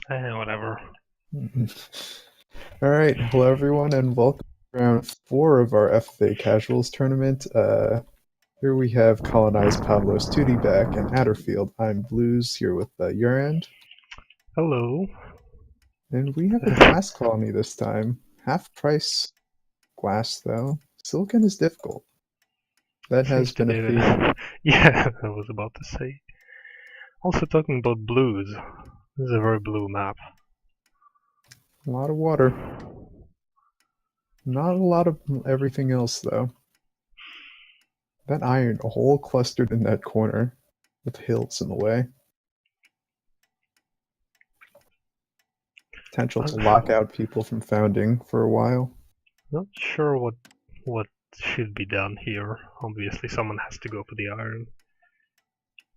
Whatever. All right, hello everyone, and welcome to round four of our FFA Casuals tournament. Here we have Colonized Pavlos Tootie back and Adderfield. I'm Blues here with Urand, Hello. and we have a glass colony this time. Half price glass though. Silicon is difficult. That has Seems to been a be theme. the. Yeah, I was about to say. Also, talking about blues. This is a very blue map. A lot of water. Not a lot of everything else though. That iron all clustered in that corner with hills in the way. Potential to lock I'm out people from founding for a while. not sure what should be done here. Obviously, someone has to go for the iron.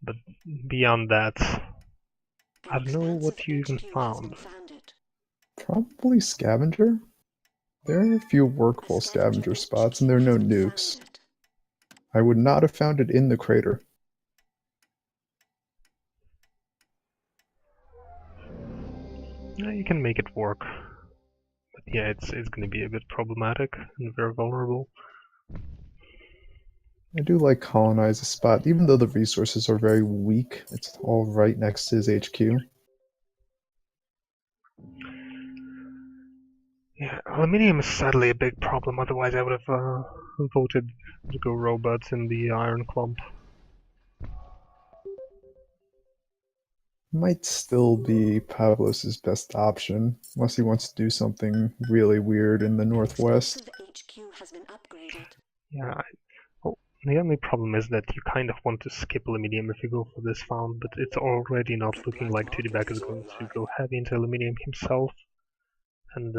But beyond that, I don't know what you even found. Probably scavenger. There are a few workable scavenger spots, and there are no nukes. I would not have found it in the crater. You can make it work. But yeah, it's gonna be a bit problematic and very vulnerable. I do like colonize a spot, even though the resources are very weak. It's all right next to his HQ. Yeah, aluminium is sadly a big problem. Otherwise, I would have voted to go robots in the iron clump. Might still be Pavlos's best option, unless he wants to do something really weird in the northwest. Yeah, well, the only problem is that you kind of want to skip aluminium if you go for this found, but it's already not looking like Tudibak is going to go heavy into aluminium himself. And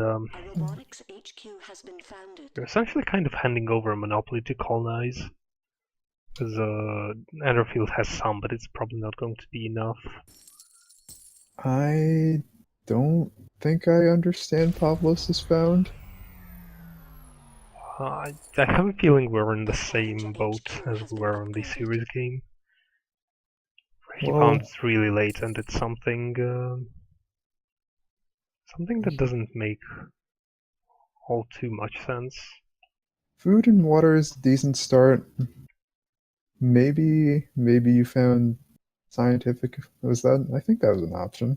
you're essentially kind of handing over a monopoly to colonize. Because Enderfield has some, but it's probably not going to be enough. I don't think I understand Pavlos's found. I have a feeling we're in the same boat as we were on the series game. He found Well, it really late, and it's something that doesn't make all too much sense. food and water is a decent start. Maybe you found scientific. Was that? I think that was an option.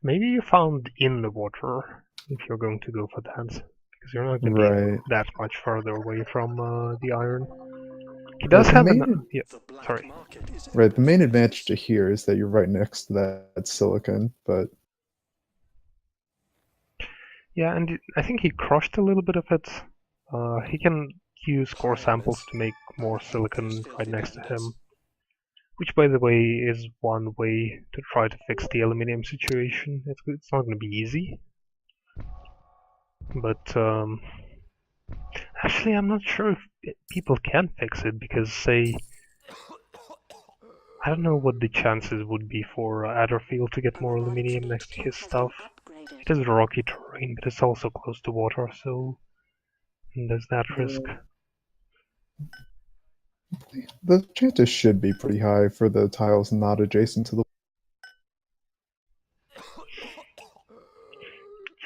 Maybe you found in the water if you're going to go for that, because you're not going to be Right. that much further away from the iron. He does Right. The have an main yeah. Sorry. right. The main advantage to here is that you're right next to that silicon. But Yeah, and I think he crushed a little bit of it. He can use core samples to make more silicon right next to him. Which, by the way, is one way to try to fix the aluminium situation. It's not going to be easy, but actually, I'm not sure if people can fix it because, say, I don't know what the chances would be for Adderfield to get more aluminium next to his stuff. It is rocky terrain, but it's also close to water, so there's that risk. the chances should be pretty high for the tiles not adjacent to the.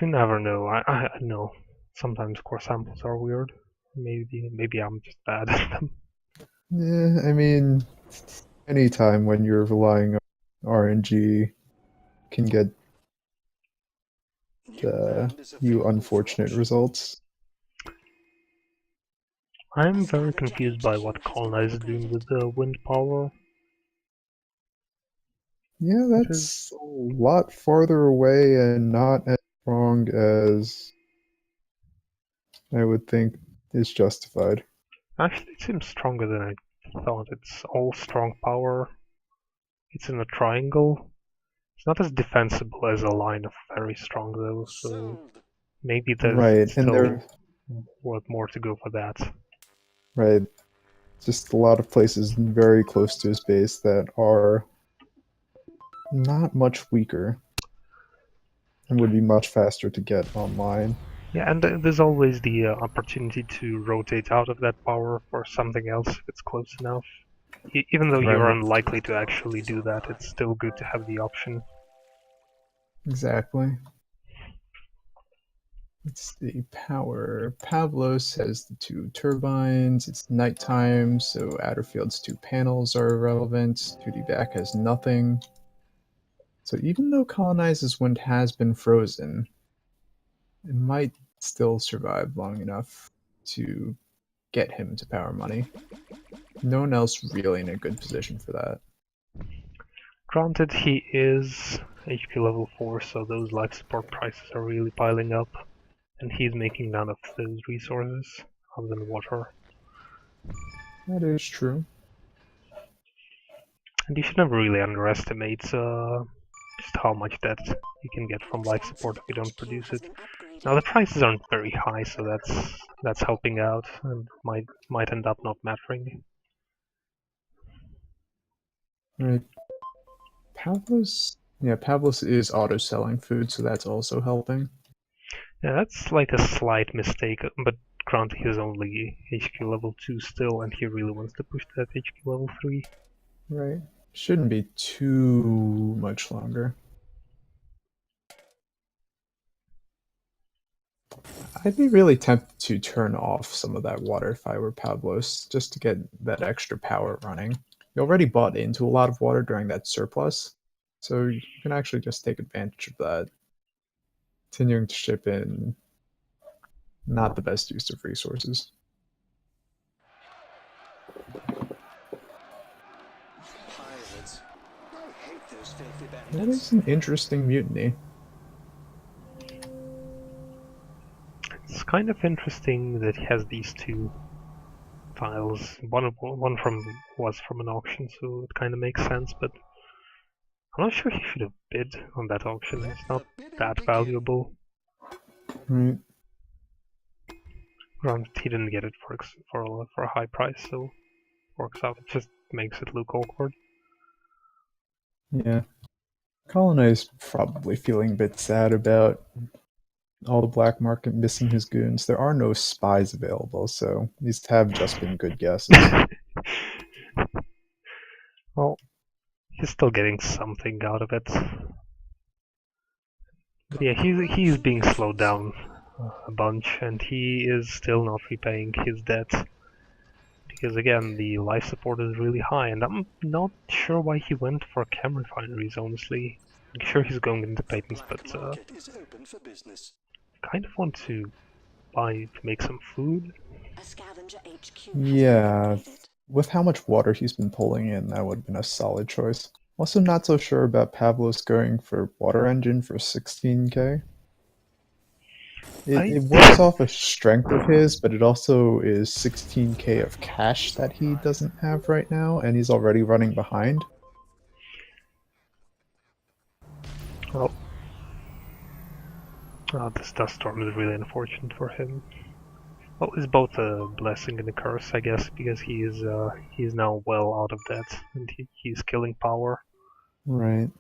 You never know. I know. Sometimes core samples are weird. Maybe I'm just bad at them. Yeah, I mean, any time when you're relying on RNG can get you unfortunate results. I'm very confused by what Colonize is doing with the wind power. Yeah, It is that's a lot farther away and not as strong as I would think is justified. actually it seems stronger than I thought. It's all strong power. It's in a triangle. It's not as defensible as a line of very strong though, so maybe there's Right, and still there, worth more to go for that. right, just a lot of places very close to his base that are not much weaker and would be much faster to get online. Yeah, and there's always the opportunity to rotate out of that power for something else if it's close enough. Even though you're Right. unlikely to actually do that, it's still good to have the option. Exactly. It's the power. Pavlos has the 2 turbines. It's nighttime, so Adderfield's 2 panels are irrelevant. 2D back has nothing. So even though Colonizes Wind has been frozen, it might still survive long enough to get him to power money. No one else really in a good position for that. Granted, he is HP level 4, so those life support prices are really piling up, and he's making none of those resources other than water. That is true. And you should never really underestimate just how much debt you can get from life support if you don't produce it. Now the prices aren't very high, so that's helping out and might end up not mattering. Right. Pavlos, yeah, Pavlos is auto selling food, so that's also helping. Yeah, that's like a slight mistake, but granted he's only HQ level 2 still, and he really wants to push that HQ level 3. Right. Shouldn't be too much longer. I'd be really tempted to turn off some of that water if I were Pavlos, just to get that extra power running. You already bought into a lot of water during that surplus, so you can actually just take advantage of that. Continuing to ship in, not the best use of resources. Pirates. I hate those filthy That bandits. is an interesting mutiny. It's kind of interesting that he has these two tiles. One was from an auction, so it kind of makes sense. But I'm not sure he should have bid on that auction. Let It's not the bidding that begin. valuable. Right. Granted, he didn't get it for a high price, so it works out. It just makes it look awkward. Yeah. Colonize probably feeling a bit sad about all the black market missing his goons. There are no spies available, so these have just been good guesses. Well, he's still getting something out of it. But yeah, he's being slowed down a bunch, and he is still not repaying his debt. Because again, the life support is really high, and I'm not sure why he went for chem refineries, honestly. I'm sure he's going into patents, but Black market is open for business. kind of want to buy to make some food. A scavenger HQ has Yeah, been upgraded. with how much water he's been pulling in, that would have been a solid choice. Also, not so sure about Pavlos going for water engine for 16k. It works off a strength of his, but it also is 16k of cash that he doesn't have right now, and he's already running behind. Well, this dust storm is really unfortunate for him. Well, it's both a blessing and a curse, I guess, because he is now well out of debt and he's killing power. Right.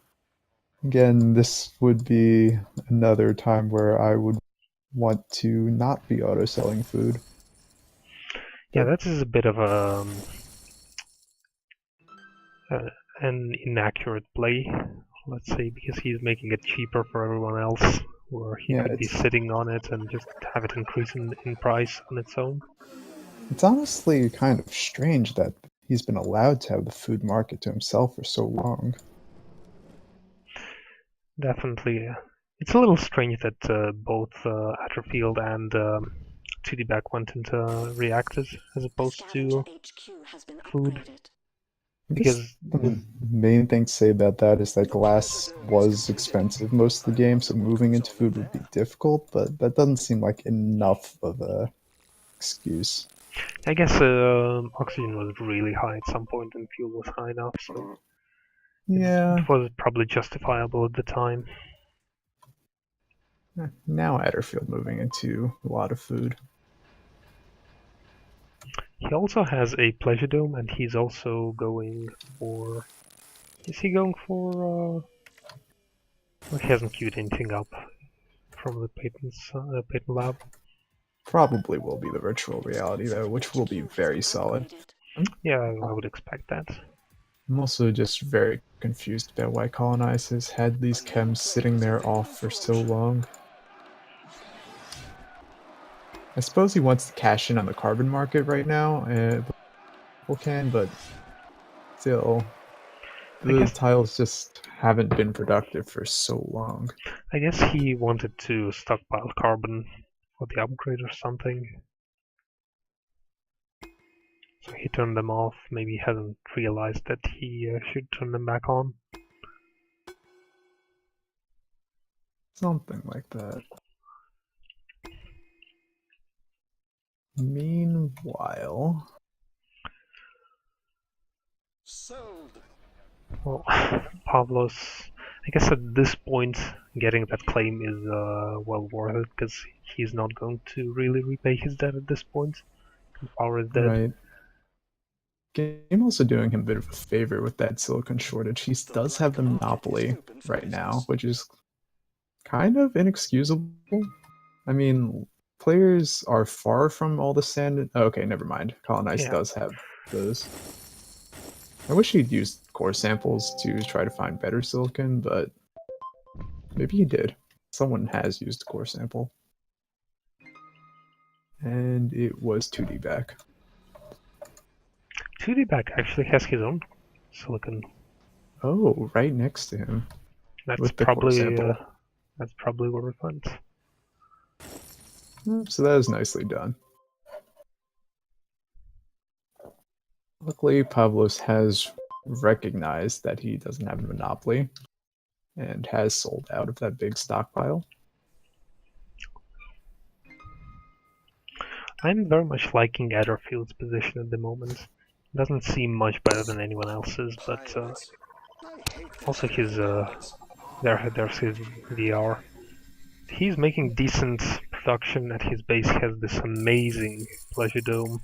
Again, this would be another time where I would want to not be auto selling food. Yeah, that is a bit of an inaccurate play, let's say, because he's making it cheaper for everyone else, where he Yeah, could be sitting on it and just have it increase in price on its own. it's honestly kind of strange that he's been allowed to have the food market to himself for so long. Definitely. It's a little strange that both Atterfield and 2D Back went into reactors as A opposed scavenger to HQ has been food, upgraded. I guess because the main thing to say about that is that glass was expensive most of the game, so moving into food would be difficult, but that doesn't seem like enough of a excuse. I guess oxygen was really high at some point and fuel was high enough, so Yeah, it was probably justifiable at the time. now Adderfield moving into a lot of food. He also has a pleasure dome, and he's also going for. Is he going for? Well, he hasn't queued anything up from the patent lab. Probably will be the virtual reality though, which will be HQ has very been solid. upgraded. Yeah, I would expect that. I'm also just very confused about why Colonize has had these chems sitting there off for so long. I suppose he wants to cash in on the carbon market right now, people can, but still, I the guess tiles just haven't been productive for so long. I guess he wanted to stockpile carbon for the upgrade or something. So he turned them off. Maybe he hasn't realized that he should turn them back on. Something like that. Meanwhile, Sold. Well, Pavlos, I guess at this point, getting that claim is well worth it because he's not going to really repay his debt at this point. Power is dead. right. Game also doing him a bit of a favor with that silicon shortage. He does have the monopoly right now, which is kind of inexcusable. I mean, players are far from all the sand. Okay, never mind. Colonize Yeah. does have those. I wish he'd used core samples to try to find better silicon, but maybe he did. Someone has used a core sample. And it was 2D back. 2D back actually has his own silicon. Oh, right next to him. That's With the core probably sample. that's probably where it went. So that is nicely done. Luckily, Pavlos has recognized that he doesn't have a monopoly and has sold out of that big stockpile. I'm very much liking Adderfield's position at the moment. Doesn't seem much better than anyone else's, but Pirates. I hate those also his pirates. there's his VR. He's making decent production at his base. He has this amazing pleasure dome.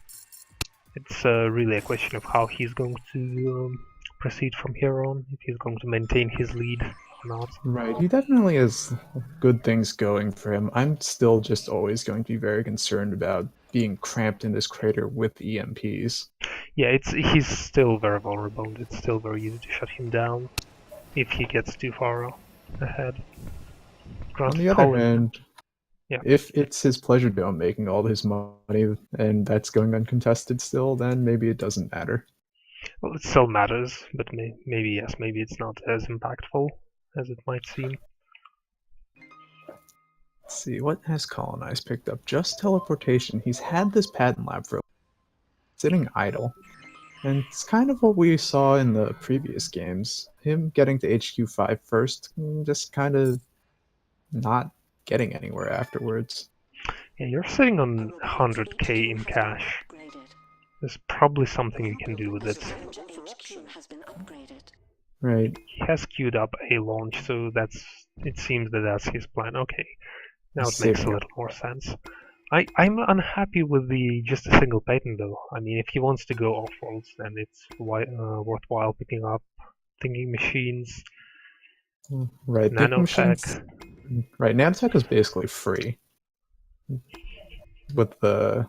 It's really a question of how he's going to proceed from here on, if he's going to maintain his lead or not. Right, he definitely has good things going for him. I'm still just always going to be very concerned about being cramped in this crater with EMPs. Yeah, he's still very vulnerable, and it's still very easy to shut him down if he gets too far ahead. On Granted, the other Colin, hand, yeah. if it's his pleasure dome making all his money and that's going uncontested still, then maybe it doesn't matter. Well, it still matters, but maybe yes, maybe it's not as impactful as it might seem. Let's see, what has Colonize picked up? Just teleportation. He's had this patent lab for sitting idle. And it's kind of what we saw in the previous games. Him getting to HQ5 first, just kind of not getting anywhere afterwards. Yeah, you're sitting on 100k in cash. Upgraded. There's probably something you can do with it. Scavenger HQ has been upgraded. Right. He has queued up a launch, so it seems that that's his plan. Okay, now it makes a Saving up. little more sense. I'm unhappy with the just a single patent though. I mean, if he wants to go off-worlds, then it's worthwhile picking up thinking machines, Right. Thinking machines. nanotech. Right. Nanotech is basically free with the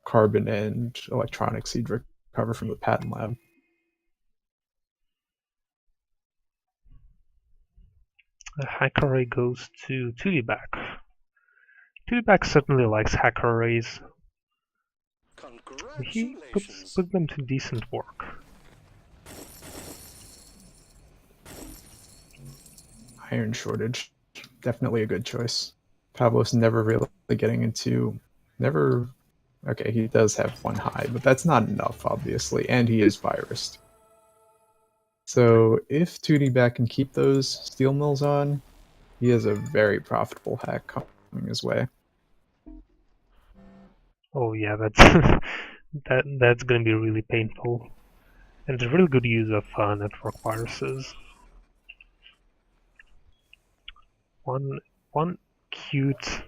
carbon and electronics he'd recover from the patent lab. Hacker Ray goes to 2D back. 2D back certainly likes hacker arrays. He Congratulations. put them to decent work. Iron shortage. Definitely a good choice. Pavlos never really getting into. Never. Okay, he does have one high, but that's not enough, obviously, and he is virused. So if 2D back can keep those steel mills on, he has a very profitable hack coming his way. Oh yeah, that's gonna be really painful. And a real good use of network viruses. One cute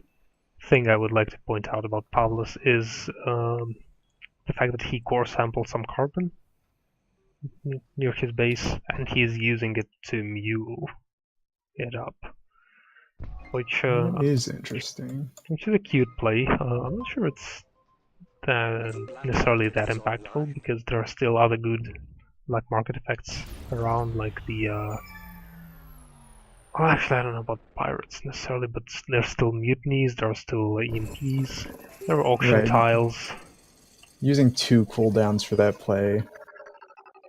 thing I would like to point out about Pavlos is the fact that he core sampled some carbon near his base, and he's using it to mule it up, which That is interesting. is a cute play. I'm not sure it's necessarily that impactful because there are still other good black market effects around, like the well, actually, I don't know about pirates necessarily, but there's still mutinies, there are still EMPs, there are auction Right. tiles. Using 2 cooldowns for that play,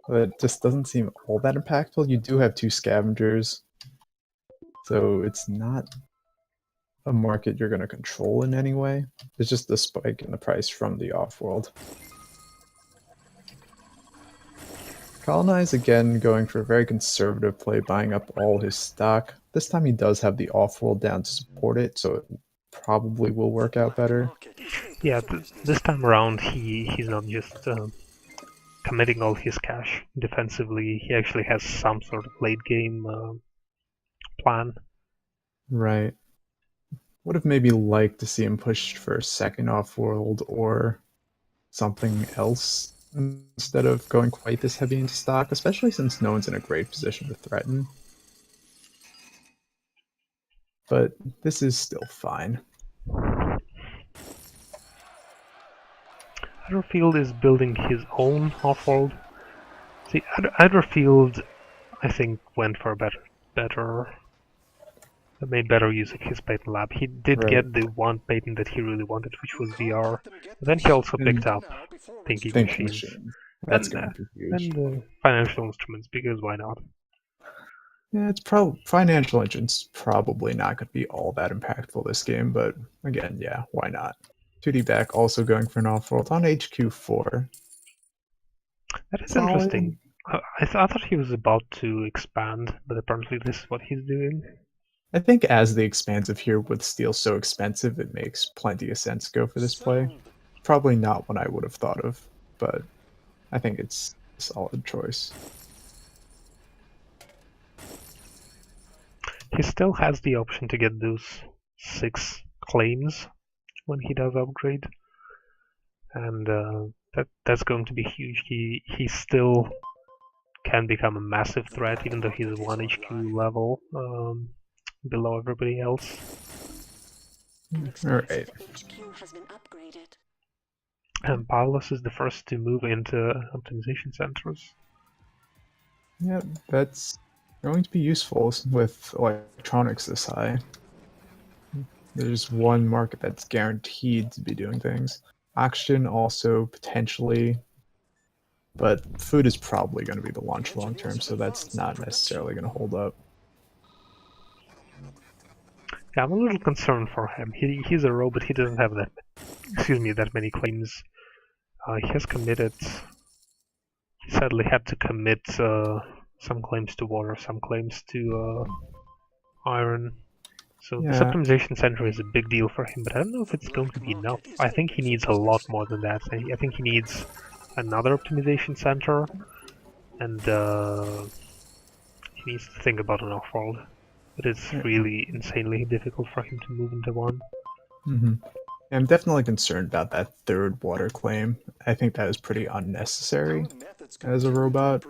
that just doesn't seem all that impactful. You do have 2 scavengers, so it's not a market you're going to control in any way. It's just the spike in the price from the off-world. Colonize again going for a very conservative play, buying up all his stock. This time he does have the off-world down to support it, so it probably will work out better. Yeah, this time around he's not just committing all his cash defensively, he actually has some sort of late game plan. Right. Would have maybe liked to see him pushed for a second off-world or something else instead of going quite this heavy into stock, especially since no one's in a great position to threaten. But this is still fine. Adderfield is building his own off-world. See, Adderfield, I think, went for made better use of his patent lab. He did Right. get the one patent that he really wanted, which was VR. But then he also picked up thinking Thinking machines machine. That's and, going to be huge. and financial instruments, because why not? Yeah, it's probably financial engine's probably not going to be all that impactful this game, but again, yeah, why not? 2D back also going for an off-world on HQ4. That is Solid. interesting. I thought he was about to expand, but apparently this is what he's doing. I think as the expansive here with steel so expensive, it makes plenty of sense to go for this play. Probably not what I would have thought of, but I think it's a solid choice. He still has the option to get those 6 claims when he does upgrade, and that's going to be huge. He still can become a massive threat, even though he's 1 HQ level below everybody else. All right. HQ has been upgraded. And Paulus is the first to move into optimization centers. Yeah, that's going to be useful with electronics this high. There's one market that's guaranteed to be doing things. Oxygen also potentially, but food is probably going to be the launch long term, so that's not necessarily going to hold up. Yeah, I'm a little concerned for him. He's a robot. He doesn't have that many claims. He has committed. He sadly had to commit some claims to water, some claims to iron. So this Yeah. optimization center is a big deal for him, but I don't know if it's going to be enough. I think he needs a lot more than that. I think he needs another optimization center, and he needs to think about an off-world. But it's really insanely difficult for him to move into one. I'm definitely concerned about that third water claim. I think that is pretty unnecessary as a robot.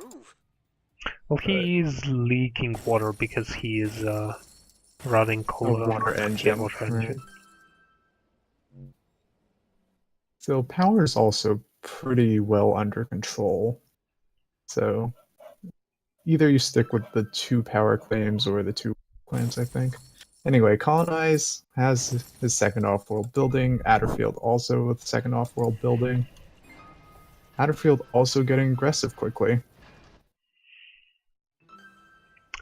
Well, he is leaking water because he is running coal water engine. Yeah, water Right. engine. So power is also pretty well under control. So either you stick with the 2 power claims or the 2 claims, I think. Anyway, Colonize has his second off-world building. Adderfield also with second off-world building. Adderfield also getting aggressive quickly.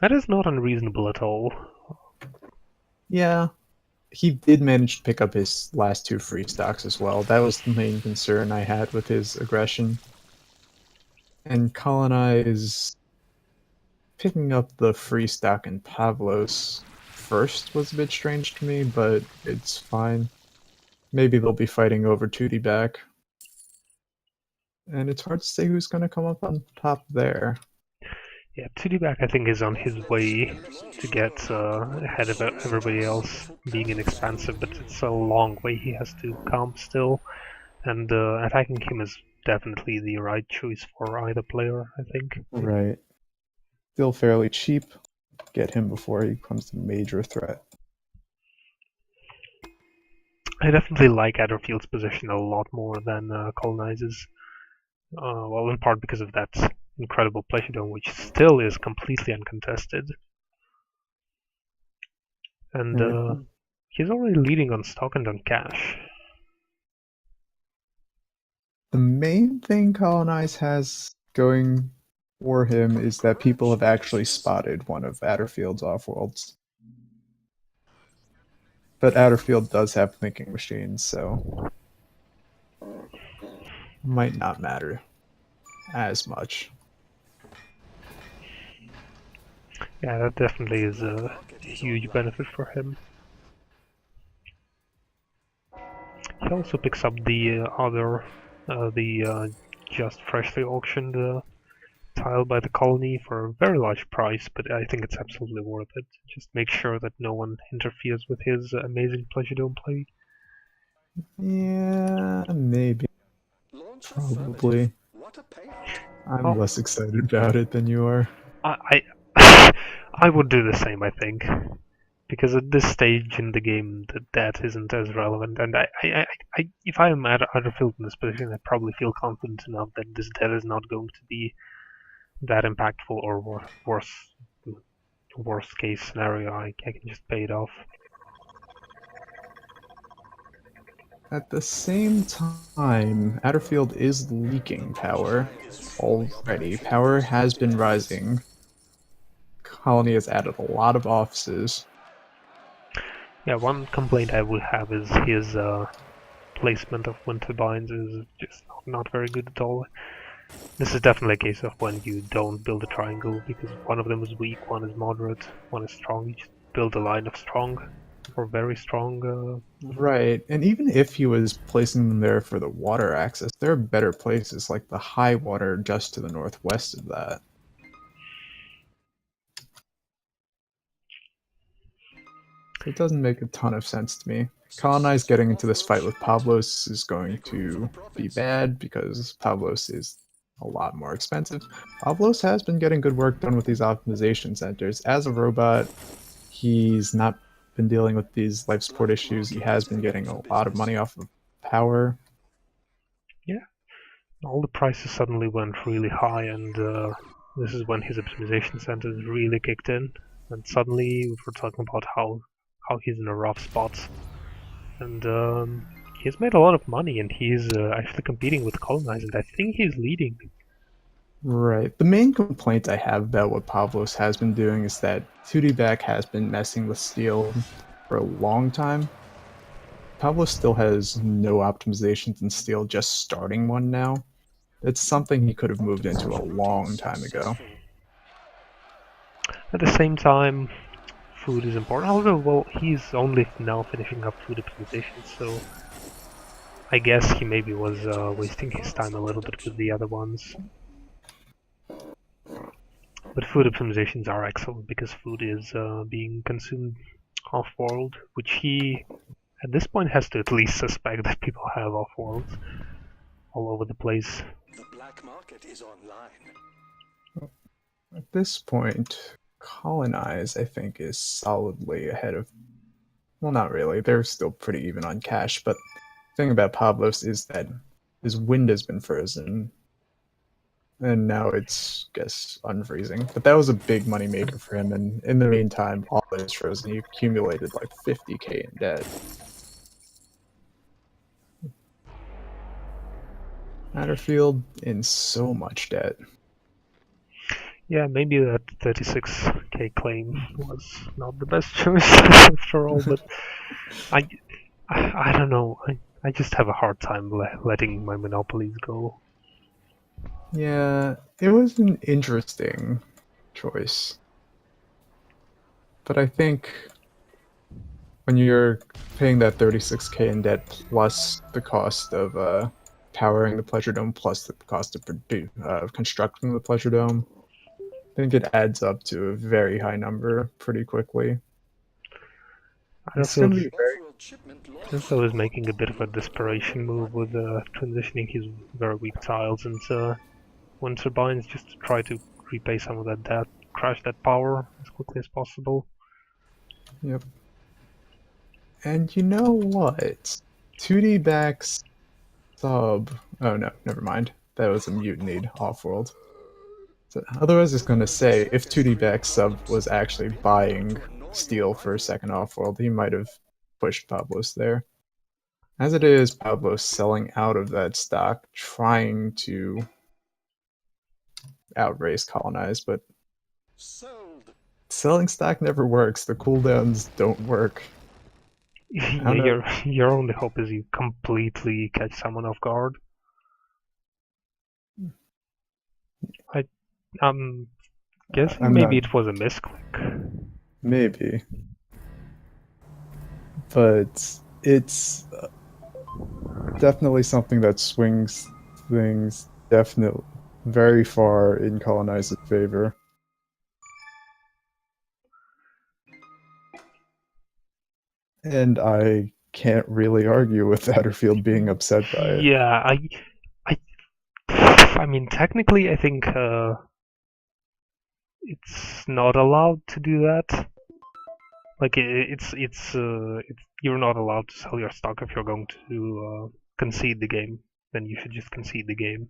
That is not unreasonable at all. Yeah, he did manage to pick up his last 2 free stocks as well. That was the main concern I had with his aggression. And Colonize picking up the free stock in Pavlos first was a bit strange to me, but it's fine. Maybe they'll be fighting over 2D back. And it's hard to say who's going to come up on top there. Yeah, 2D back I think is on his way to get ahead of everybody else, being inexpensive, but it's a long way he has to come still, and attacking him is definitely the right choice for either player, I think. Right. Still fairly cheap. Get him before he becomes a major threat. I definitely like Adderfield's position a lot more than Colonize's. Well, in part because of that incredible Pleasure Dome, which still is completely uncontested. And Right. he's already leading on stock and on cash. The main thing Colonize has going for him is that people have actually spotted one of Adderfield's offworlds. But Adderfield does have thinking machines, so might not matter as much. Yeah, that definitely is a huge benefit for him. He also picks up the just freshly auctioned tile by the colony for a very large price, but I think it's absolutely worth it. Just make sure that no one interferes with his amazing Pleasure Dome play. Yeah, maybe. Launch Probably. affirmative. What a payout. I'm Oh. less excited about it than you are. I I would do the same, I think, because at this stage in the game, the debt isn't as relevant. And if I am at Adderfield in this position, I probably feel confident enough that this debt is not going to be that impactful, or worst case scenario, I can just pay it off. At the same time, Adderfield is leaking power already. Power has been rising. Colony has added a lot of offices. Yeah, one complaint I would have is his placement of wind turbines is just not very good at all. This is definitely a case of when you don't build a triangle, because one of them is weak, one is moderate, one is strong. You just build a line of strong or very strong. Right, and even if he was placing them there for the water access, there are better places like the high water just to the northwest of that. So it doesn't make a ton of sense to me. Colonize getting into this fight with Pablos is going to be bad because Pablos is a lot more expensive. Pablos has been getting good work done with these optimization centers. As a robot, he's not been dealing with these life support issues. He has been getting a lot of money off of power. Yeah, all the prices suddenly went really high, and this is when his optimization centers really kicked in. And suddenly we're talking about how he's in a rough spot, and he's made a lot of money, and he's actually competing with Colonize, and I think he's leading. Right. The main complaint I have about what Pavlos has been doing is that 2D Back has been messing with steel for a long time. Pavlos still has no optimizations in steel, just starting one now. It's something he could have moved into a long time ago. At the same time, food is important. Although, well, he's only now finishing up food optimization, so I guess he maybe was wasting his time a little bit with the other ones. But food optimizations are excellent because food is being consumed off-world, which he, at this point, has to at least suspect that people have off-worlds all over the place. The black market is online. At this point, Colonize, I think, is solidly ahead of. Well, not really. They're still pretty even on cash, but the thing about Pavlos is that his wind has been frozen. And now it's, I guess, unfreezing. But that was a big money maker for him, and in the meantime, all is frozen. He accumulated like 50k in debt. Adderfield in so much debt. Yeah, maybe that 36k claim was not the best choice after all, but I don't know. I just have a hard time letting my monopolies go. Yeah, it was an interesting choice. But I think when you're paying that 36k in debt plus the cost of powering the Pleasure Dome plus the cost of constructing the Pleasure Dome, I think it adds up to a very high number pretty quickly. It's going to be very. Off-world shipment Tenso is making a bit of a desperation move with transitioning his very weak tiles into wind turbines just to try to repay some of that debt, crash that power as quickly as possible. Yep. And you know what? 2D backs sub. Oh no, never mind. That was a mutinied off-world. So, otherwise, I was going to say, if 2D back sub was actually buying steel for second off-world, he might have pushed Pablos there. As it is, Pablos selling out of that stock, trying to outrace colonize, but Sold. selling stock never works. The cooldowns don't work. Yeah, don't know. your only hope is you completely catch someone off guard. I'm guessing I'm maybe not. it was a misclick. Maybe. But it's definitely something that swings things definitely very far in colonizer's favor. And I can't really argue with Atterfield being upset by it. Yeah, I mean, technically, I think it's not allowed to do that. Like, you're not allowed to sell your stock if you're going to concede the game. Then you should just concede the game.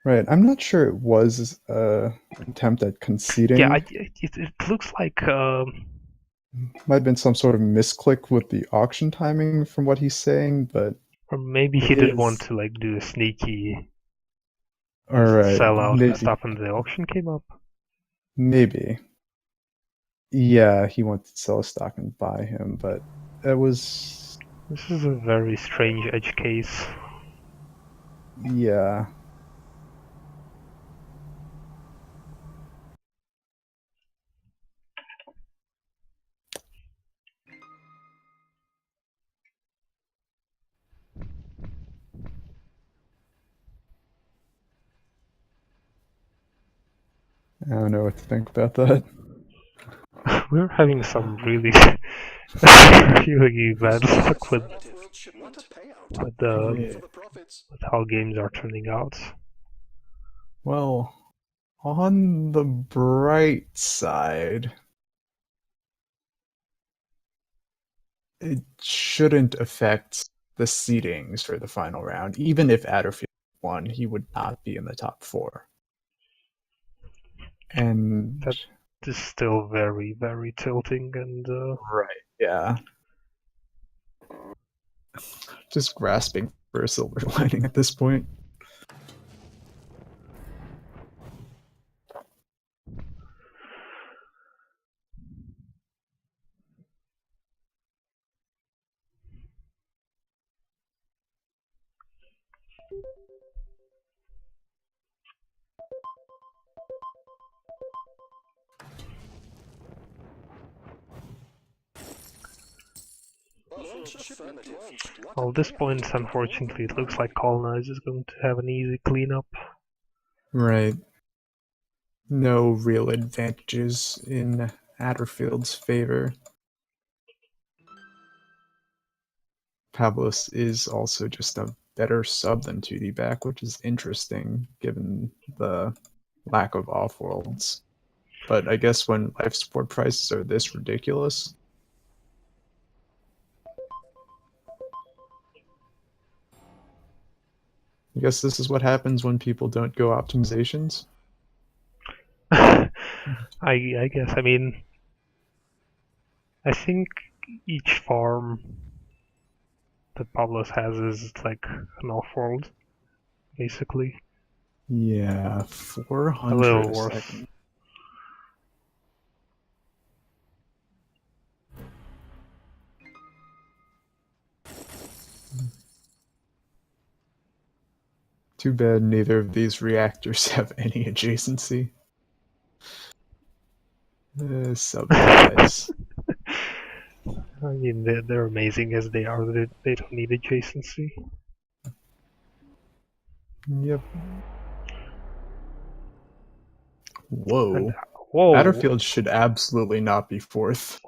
Right, I'm not sure it was an attempt at conceding. Yeah, it looks like Might have been some sort of misclick with the auction timing from what he's saying, but or maybe he did want to like do a sneaky alright, sell out and maybe, stuff, and the auction came up. maybe. Yeah, he wanted to sell a stock and buy him, but it was... This is a very strange edge case. Yeah. I don't know what to think about that. We're having some really, really bad luck with What a payout. with Yeah. For the profits. with how games are turning out. Well, on the bright side, it shouldn't affect the seedings for the final round. Even if Atterfield won, he would not be in the top 4. And That is still very, very tilting, and right, yeah. Just grasping for a silver lining at this point. well, at this point, unfortunately, it looks like Colonize is going to have an easy cleanup. Right. No real advantages in Atterfield's favor. Pablos is also just a better sub than 2D back, which is interesting given the lack of off-worlds. But I guess when life support prices are this ridiculous, I guess this is what happens when people don't go optimizations. I guess. I mean, I think each farm that Pablos has is like an off-world, basically. Yeah, 400 A little a worse. second. Too bad neither of these reactors have any adjacency. Sub-guys. I mean, they're amazing as they are. They don't need adjacency. Yep. Whoa. And, whoa! Atterfield should absolutely not be 4th.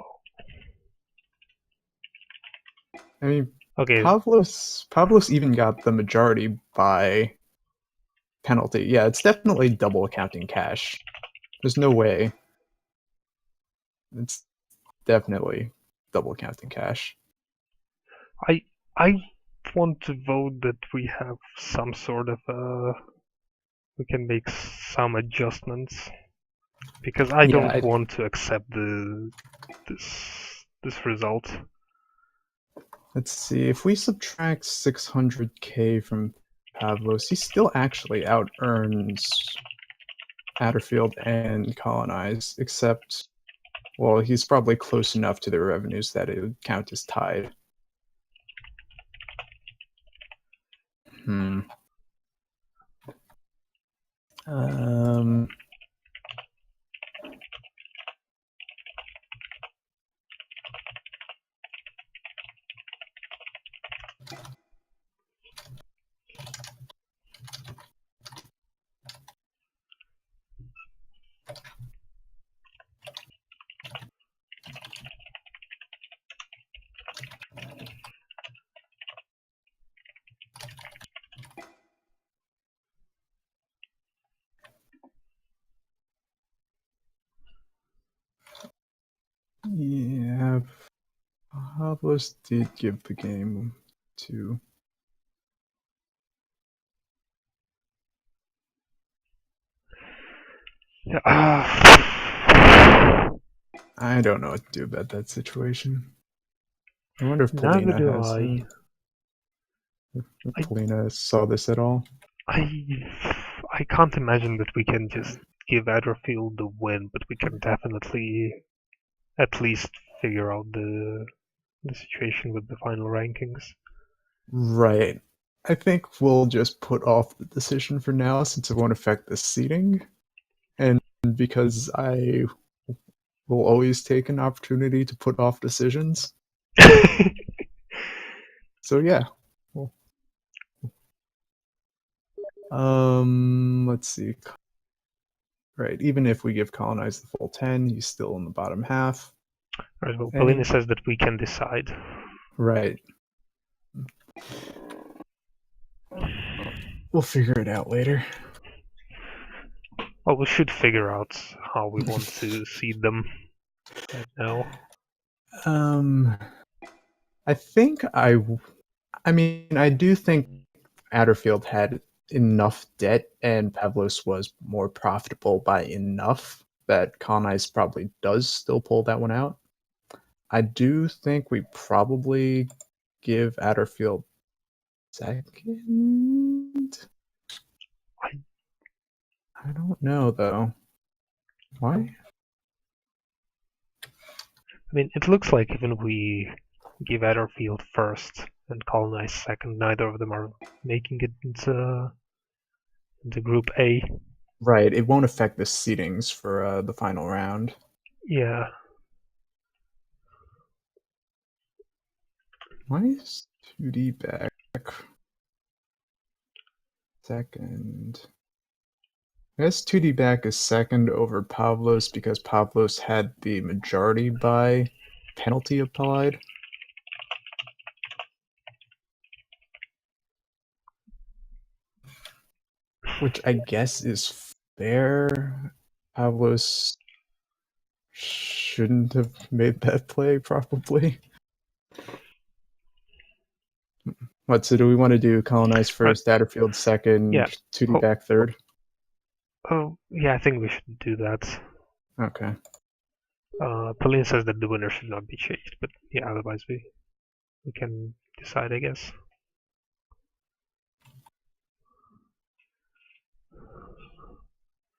I mean, Okay, Pablos even got the majority by penalty. Yeah, it's definitely double counting cash. There's no way. It's definitely double counting cash. I want to vote that we have some sort of we can make some adjustments because I Yeah, don't want to accept this result. Let's see. If we subtract 600k from Pavlos, he still actually out earns Atterfield and Colonize, except, well, he's probably close enough to their revenues that it would count as tied. Hmm. Um. Yeah, Pavlos did give the game to. Yeah. I don't know what to do about that situation. I wonder if Neither Polina do has. I. If Polina saw this at all. I can't imagine that we can just give Adderfield the win, but we can definitely at least figure out the situation with the final rankings. Right. I think we'll just put off the decision for now since it won't affect the seating. And because I will always take an opportunity to put off decisions. So yeah. Well, let's see. Right, even if we give Colonize the full 10, he's still in the bottom half. Right, well, And Polina says that we can decide. Right. We'll figure it out later. Well, we should figure out how we want to seed them right now. I think I mean, I do think Atterfield had enough debt and Pavlos was more profitable by enough that Colonize probably does still pull that one out. I do think we probably give Atterfield second. I don't know though. Why? I mean, it looks like even we give Adderfield first and Colonize second, neither of them are making it into Group A. Right, it won't affect the seedings for the final round. Yeah. Why is 2D back second? I guess 2D back is second over Pavlos because Pavlos had the majority by penalty applied. Which I guess is fair. Pavlos shouldn't have made that play, probably. What, so do we want to do Colonize first, Atterfield second, Yeah. 2D back third? Oh, yeah, I think we should do that. Okay. Pauline says that the winner should not be changed, but yeah, otherwise we can decide, I guess.